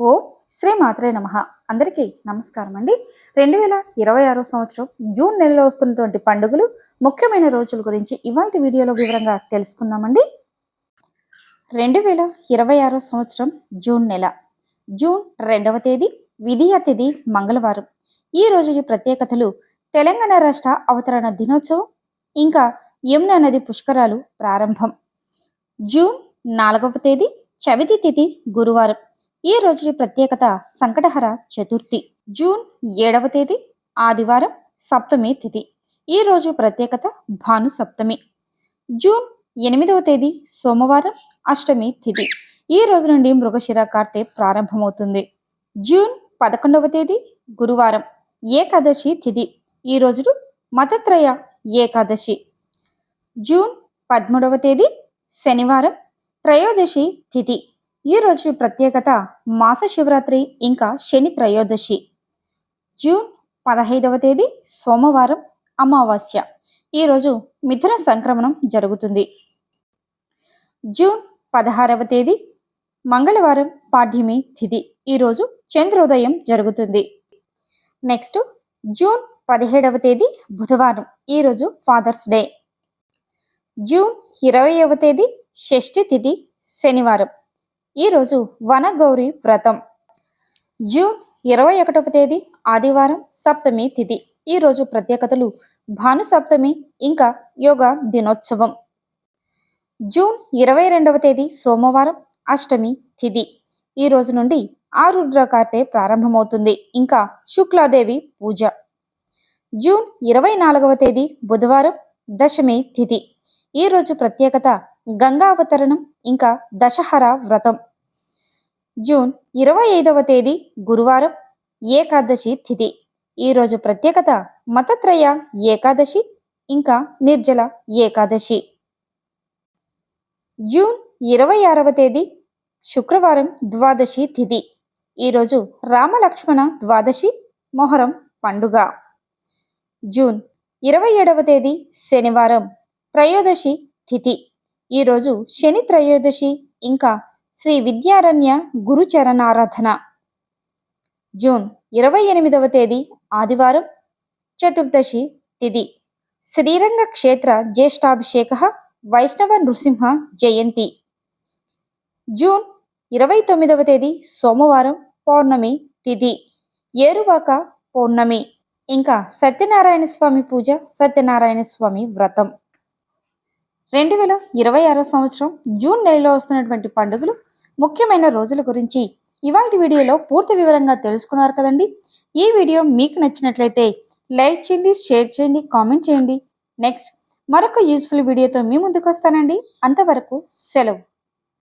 ఓం శ్రీ మాత్రే నమః. అందరికీ నమస్కారం అండి. 2026 సంవత్సరం జూన్ నెలలో వస్తున్నటువంటి పండుగలు, ముఖ్యమైన రోజుల గురించి ఇవాల్టి వీడియోలో వివరంగా తెలుసుకుందామండి. 2026 సంవత్సరం జూన్ నెల, జూన్ 2వ తేదీ విధియ తిథి మంగళవారం. ఈ రోజు ప్రత్యేకతలు: తెలంగాణ రాష్ట్ర అవతరణ దినోత్సవం, ఇంకా యమునా నది పుష్కరాలు ప్రారంభం. జూన్ 4వ తేదీ చవితి తిథి గురువారం. ఈ రోజు ప్రత్యేకత సంకటహర చతుర్థి. జూన్ 7వ తేదీ ఆదివారం సప్తమి తిథి. ఈ రోజు ప్రత్యేకత భాను సప్తమి. జూన్ 8వ తేదీ సోమవారం అష్టమి తిథి. ఈ రోజు నుండి మృగశిర కార్తె ప్రారంభమవుతుంది. జూన్ 11వ తేదీ గురువారం ఏకాదశి తిథి. ఈ రోజు మతత్రయ ఏకాదశి. జూన్ 13వ తేదీ శనివారం త్రయోదశి తిథి. ఈ రోజు ప్రత్యేకత మాస శివరాత్రి ఇంకా శని త్రయోదశి. జూన్ 15వ తేదీ సోమవారం అమావాస్య. ఈరోజు మిథున సంక్రమణం జరుగుతుంది. జూన్ 16వ తేదీ మంగళవారం పాడ్యమి తిథి. ఈరోజు చంద్రోదయం జరుగుతుంది. నెక్స్ట్ జూన్ 17వ తేదీ బుధవారం. ఈరోజు ఫాదర్స్ డే. జూన్ 20వ తేదీ షష్ఠి తిథి శనివారం. ఈరోజు వనగౌరి వ్రతం. జూన్ 21వ తేదీ ఆదివారం సప్తమి తిథి. ఈరోజు ప్రత్యేకతలు: భాను సప్తమి ఇంకా యోగా దినోత్సవం. జూన్ 22వ తేదీ సోమవారం అష్టమి తిథి. ఈ రోజు నుండి ఆరుద్ర కార్తె ప్రారంభమవుతుంది, ఇంకా శుక్లాదేవి పూజ. జూన్ 24వ తేదీ బుధవారం దశమి తిథి. ఈ రోజు ప్రత్యేకత గంగా అవతరణం ఇంకా దశహర వ్రతం. జూన్ 25వ తేదీ గురువారం ఏకాదశి తిథి. ఈరోజు ప్రత్యేకత మతత్రయ ఏకాదశి ఇంకా నిర్జల ఏకాదశి. జూన్ 26వ తేదీ శుక్రవారం ద్వాదశి తిథి. ఈరోజు రామలక్ష్మణ ద్వాదశి మొహరం పండుగ. జూన్ 27వ తేదీ శనివారం త్రయోదశి తిథి. ఈరోజు శని త్రయోదశి ఇంకా శ్రీ విద్యారణ్య గురుచరణారాధన. జూన్ 28వ తేదీ ఆదివారం చతుర్దశి తిథి. శ్రీరంగ క్షేత్ర జ్యేష్ఠాభిషేక వైష్ణవ నృసింహ జయంతి. జూన్ 29వ తేదీ సోమవారం పౌర్ణమి తిథి, ఏరువాక పౌర్ణమి, ఇంకా సత్యనారాయణ స్వామి పూజ, సత్యనారాయణ స్వామి వ్రతం. 2026 సంవత్సరం జూన్ నెలలో వస్తున్నటువంటి పండుగలు, ముఖ్యమైన రోజుల గురించి ఇవాల్టి వీడియోలో పూర్తి వివరంగా తెలుసుకున్నారు కదండి. ఈ వీడియో మీకు నచ్చినట్లయితే లైక్ చేయండి, షేర్ చేయండి, కామెంట్ చేయండి. నెక్స్ట్ మరొక యూస్ఫుల్ వీడియోతో మీ ముందుకు వస్తానండి. అంతవరకు సెలవు.